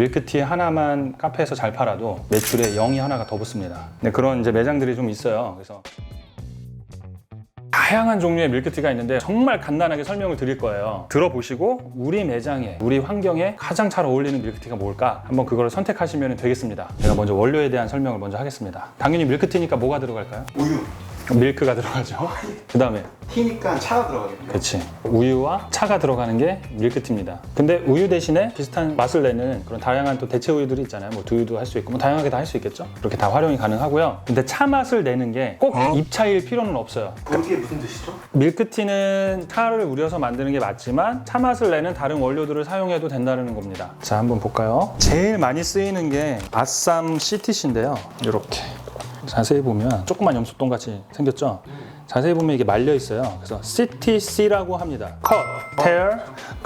밀크티 하나만 카페에서 잘 팔아도 매출에 0이 하나가 더 붙습니다. 네, 그런 이제 매장들이 좀 있어요. 그래서 다양한 종류의 밀크티가 있는데 정말 간단하게 설명을 드릴 거예요. 들어보시고 우리 매장에, 우리 환경에 가장 잘 어울리는 밀크티가 뭘까? 한번 그걸 선택하시면 되겠습니다. 제가 먼저 원료에 대한 설명을 먼저 하겠습니다. 당연히 밀크티니까 뭐가 들어갈까요? 우유. 밀크가 들어가죠. 그 다음에 티니까 차가 들어가겠네요. 그렇지. 우유와 차가 들어가는 게 밀크티입니다. 근데 우유 대신에 비슷한 맛을 내는 그런 다양한 또 대체 우유들이 있잖아요. 뭐 두유도 할 수 있고 뭐 다양하게 다 할 수 있겠죠. 그렇게 다 활용이 가능하고요. 근데 차 맛을 내는 게 꼭 입차일 필요는 없어요. 그게 무슨 뜻이죠? 밀크티는 차를 우려서 만드는 게 맞지만 차 맛을 내는 다른 원료들을 사용해도 된다는 겁니다. 자, 한번 볼까요? 제일 많이 쓰이는 게 아쌈 시티시인데요. 이렇게 자세히 보면 조그만 염소똥 같이 생겼죠? 자세히 보면 이게 말려 있어요. 그래서 CTC라고 합니다. cut, tear,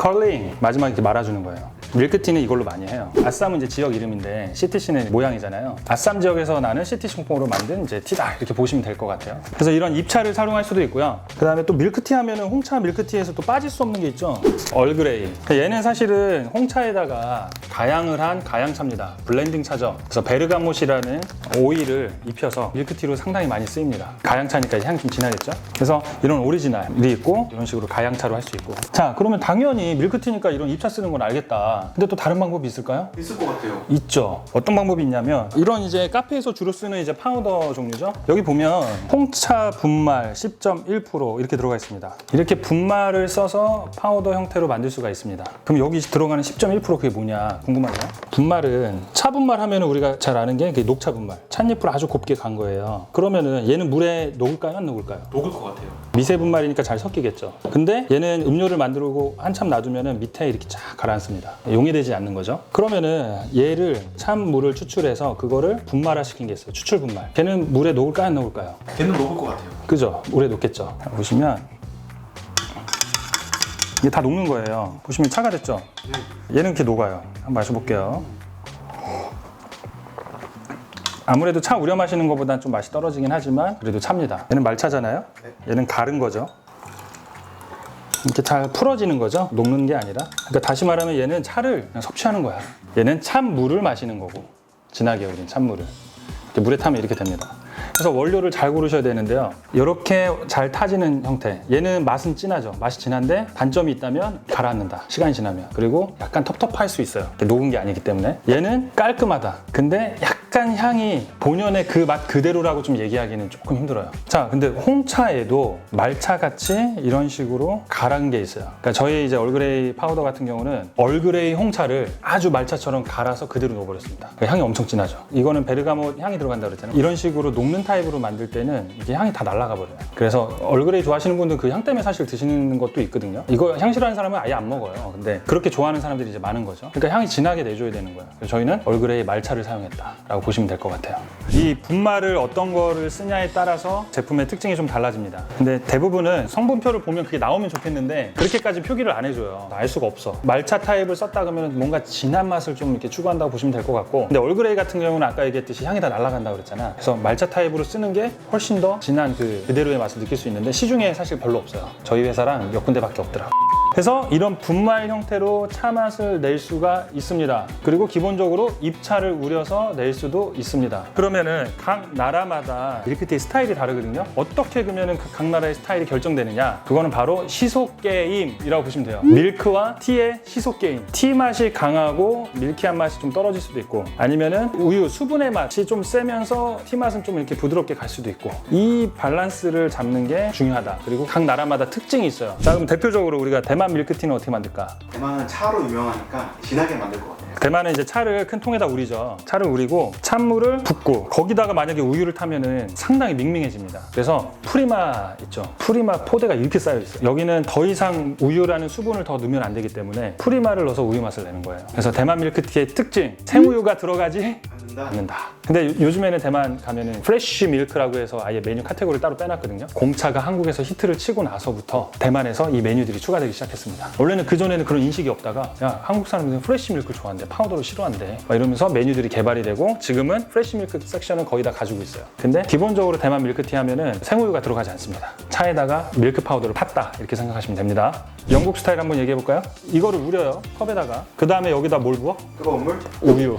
curling 마지막에 이렇게 말아주는 거예요. 밀크티는 이걸로 많이 해요. 아쌈은 이제 지역 이름인데 CTC는 모양이잖아요. 아쌈 지역에서 나는 CTC 홍콩으로 만든 이제 티다 이렇게 보시면 될 것 같아요. 그래서 이런 입차를 사용할 수도 있고요. 그 다음에 또 밀크티 하면은 홍차 밀크티에서 또 빠질 수 없는 게 있죠. 얼그레이. 얘는 사실은 홍차에다가 가양을 한 가양차입니다. 블렌딩 차죠. 그래서 베르가못이라는 오일을 입혀서 밀크티로 상당히 많이 쓰입니다. 가양차니까 향이 좀 진하겠죠. 그래서 이런 오리지널이 있고 이런 식으로 가양차로 할 수 있고. 자, 그러면 당연히 밀크티니까 이런 입차 쓰는 건 알겠다. 근데 또 다른 방법이 있을까요? 있을 것 같아요. 있죠. 어떤 방법이 있냐면 이런 이제 카페에서 주로 쓰는 이제 파우더 종류죠. 여기 보면 홍차 분말 10.1% 이렇게 들어가 있습니다. 이렇게 분말을 써서 파우더 형태로 만들 수가 있습니다. 그럼 여기 들어가는 10.1% 그게 뭐냐 궁금하죠? 분말은 차 분말 하면 우리가 잘 아는 게 녹차 분말. 찻잎을 아주 곱게 간 거예요. 그러면은 얘는 물에 녹을까요? 안 녹을까요? 녹을 것 같아요. 미세 분말이니까 잘 섞이겠죠. 근데 얘는 음료를 만들고 한참 놔두면은 밑에 이렇게 쫙 가라앉습니다. 용해되지 않는 거죠. 그러면은 얘를 찬물을 추출해서 그거를 분말화 시킨 게 있어요. 추출 분말. 걔는 물에 녹을까요? 안 녹을까요? 걔는 녹을 것 같아요. 그죠? 물에 녹겠죠. 보시면 이게 다 녹는 거예요. 보시면 차가 됐죠? 얘는 이렇게 녹아요. 한번 마셔볼게요. 아무래도 차 우려 마시는 것보다는 좀 맛이 떨어지긴 하지만 그래도 차입니다. 얘는 말차잖아요. 얘는 가른 거죠. 이렇게 잘 풀어지는 거죠. 녹는 게 아니라. 그러니까 다시 말하면 얘는 차를 그냥 섭취하는 거야. 얘는 찬물을 마시는 거고 진하게 우린 찬물을 이렇게 물에 타면 이렇게 됩니다. 그래서 원료를 잘 고르셔야 되는데요. 이렇게 잘 타지는 형태. 얘는 맛은 진하죠. 맛이 진한데 단점이 있다면 가라앉는다. 시간이 지나면. 그리고 약간 텁텁할 수 있어요. 녹은 게 아니기 때문에. 얘는 깔끔하다. 근데 약간 향이 본연의 그 맛 그대로라고 좀 얘기하기는 조금 힘들어요. 자, 근데 홍차에도 말차같이 이런 식으로 가란 게 있어요. 그러니까 저희 이제 얼그레이 파우더 같은 경우는 얼그레이 홍차를 아주 말차처럼 갈아서 그대로 넣어버렸습니다. 향이 엄청 진하죠. 이거는 베르가못 향이 들어간다고 그랬잖아요. 이런 식으로 녹는 타입으로 만들 때는 이게 향이 다 날아가 버려요. 그래서 얼그레이 좋아하시는 분들은 그 향 때문에 사실 드시는 것도 있거든요. 이거 향 싫어하는 사람은 아예 안 먹어요. 근데 그렇게 좋아하는 사람들이 이제 많은 거죠. 그러니까 향이 진하게 내줘야 되는 거예요. 그래서 저희는 얼그레이 말차를 사용했다라고 보시면 될 것 같아요. 이 분말을 어떤 거를 쓰냐에 따라서 제품의 특징이 좀 달라집니다. 근데 대부분은 성분표를 보면 그게 나오면 좋겠는데 그렇게까지 표기를 안 해줘요. 알 수가 없어. 말차 타입을 썼다 그러면 뭔가 진한 맛을 좀 이렇게 추구한다고 보시면 될 것 같고, 근데 얼그레이 같은 경우는 아까 얘기했듯이 향이 다 날아간다고 그랬잖아. 그래서 말차 타입으로 쓰는 게 훨씬 더 진한 그대로의 맛을 느낄 수 있는데 시중에 사실 별로 없어요. 저희 회사랑 몇 군데밖에 없더라. 그래서 이런 분말 형태로 차 맛을 낼 수가 있습니다. 그리고 기본적으로 입차를 우려서 낼 수도 있습니다. 그러면은 각 나라마다 밀크티의 스타일이 다르거든요. 어떻게 그러면은 각 나라의 스타일이 결정되느냐? 그거는 바로 시속 게임이라고 보시면 돼요. 밀크와 티의 시속 게임. 티 맛이 강하고 밀키한 맛이 좀 떨어질 수도 있고, 아니면은 우유 수분의 맛이 좀 세면서 티 맛은 좀 이렇게 부드럽게 갈 수도 있고, 이 밸런스를 잡는 게 중요하다. 그리고 각 나라마다 특징이 있어요. 자, 그럼 대표적으로 우리가 대만 밀크티는 어떻게 만들까? 대만은 차로 유명하니까 진하게 만들 것 같아요. 대만은 이제 차를 큰 통에다 우리죠. 차를 우리고 찬물을 붓고 거기다가 만약에 우유를 타면은 상당히 밍밍해집니다. 그래서 프리마 있죠. 프리마 포대가 이렇게 쌓여 있어요. 여기는 더 이상 우유라는 수분을 더 넣으면 안 되기 때문에 프리마를 넣어서 우유 맛을 내는 거예요. 그래서 대만 밀크티의 특징, 생우유가 들어가지 않는다. 근데 요즘에는 대만 가면은 프레쉬 밀크라고 해서 아예 메뉴 카테고리를 따로 빼놨거든요. 공차가 한국에서 히트를 치고 나서부터 대만에서 이 메뉴들이 추가되기 시작했습니다. 원래는 그전에는 그런 인식이 없다가 야, 한국 사람들은 프레쉬 밀크를 좋아한대, 파우더를 싫어한대 막 이러면서 메뉴들이 개발이 되고 지금은 프레쉬 밀크 섹션은 거의 다 가지고 있어요. 근데 기본적으로 대만 밀크티 하면은 생우유가 들어가지 않습니다. 차에다가 밀크 파우더를 탔다 이렇게 생각하시면 됩니다. 영국 스타일 한번 얘기해 볼까요? 이거를 우려요, 컵에다가. 그 다음에 여기다 뭘 부어? 뜨거운 물? 우유.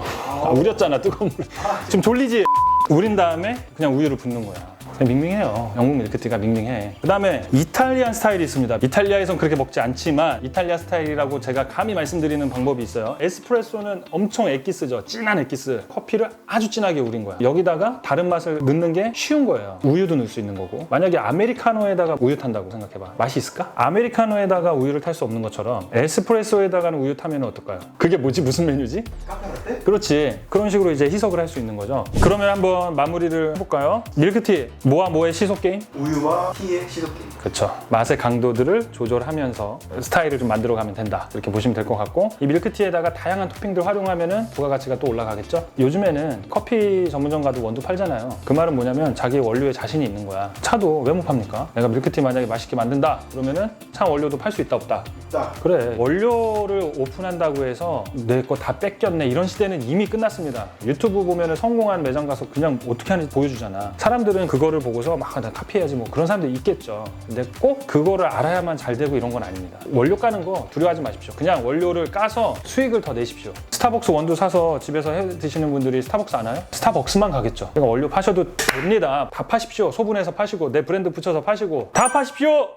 우렸잖아, 뜨거운 물. 지금 졸리지? 우린 다음에 그냥 우유를 붓는 거야. 그냥 밍밍해요. 영국 밀크티가 밍밍해. 그 다음에 이탈리안 스타일이 있습니다. 이탈리아에선 그렇게 먹지 않지만 이탈리아 스타일이라고 제가 감히 말씀드리는 방법이 있어요. 에스프레소는 엄청 엑기스죠. 진한 엑기스. 커피를 아주 진하게 우린 거야. 여기다가 다른 맛을 넣는 게 쉬운 거예요. 우유도 넣을 수 있는 거고. 만약에 아메리카노에다가 우유 탄다고 생각해봐. 맛이 있을까? 아메리카노에다가 우유를 탈 수 없는 것처럼 에스프레소에다가는 우유 타면 어떨까요? 그게 뭐지? 무슨 메뉴지? 카페라떼? 그렇지. 그런 식으로 이제 해석을 할 수 있는 거죠. 그러면 한번 마무리를 해볼까요? 밀크티, 뭐와 뭐의 시소 게임? 우유와 티의 시소 게임. 그렇죠. 맛의 강도들을 조절하면서 스타일을 좀 만들어가면 된다. 이렇게 보시면 될 것 같고, 이 밀크티에다가 다양한 토핑들 활용하면은 부가가치가 또 올라가겠죠. 요즘에는 커피 전문점 가도 원두 팔잖아요. 그 말은 뭐냐면 자기 원료에 자신이 있는 거야. 차도 왜 못 팝니까? 내가 밀크티 만약에 맛있게 만든다 그러면은 차 원료도 팔 수 있다 없다? 자, 그래, 원료를 오픈한다고 해서 내 거 다 뺏겼네 이런 시대는 이미 끝났습니다. 유튜브 보면은 성공한 매장 가서 그냥 어떻게 하는지 보여주잖아. 사람들은 그거를 보고서 막 나 카피해야지 뭐 그런 사람들 있겠죠. 근데 꼭 그거를 알아야만 잘 되고 이런 건 아닙니다. 원료 까는 거 두려워하지 마십시오. 그냥 원료를 까서 수익을 더 내십시오. 스타벅스 원두 사서 집에서 해 드시는 분들이 스타벅스 안 와요? 스타벅스만 가겠죠. 그러니까 원료 파셔도 됩니다. 다 파십시오. 소분해서 파시고 내 브랜드 붙여서 파시고 다 파십시오.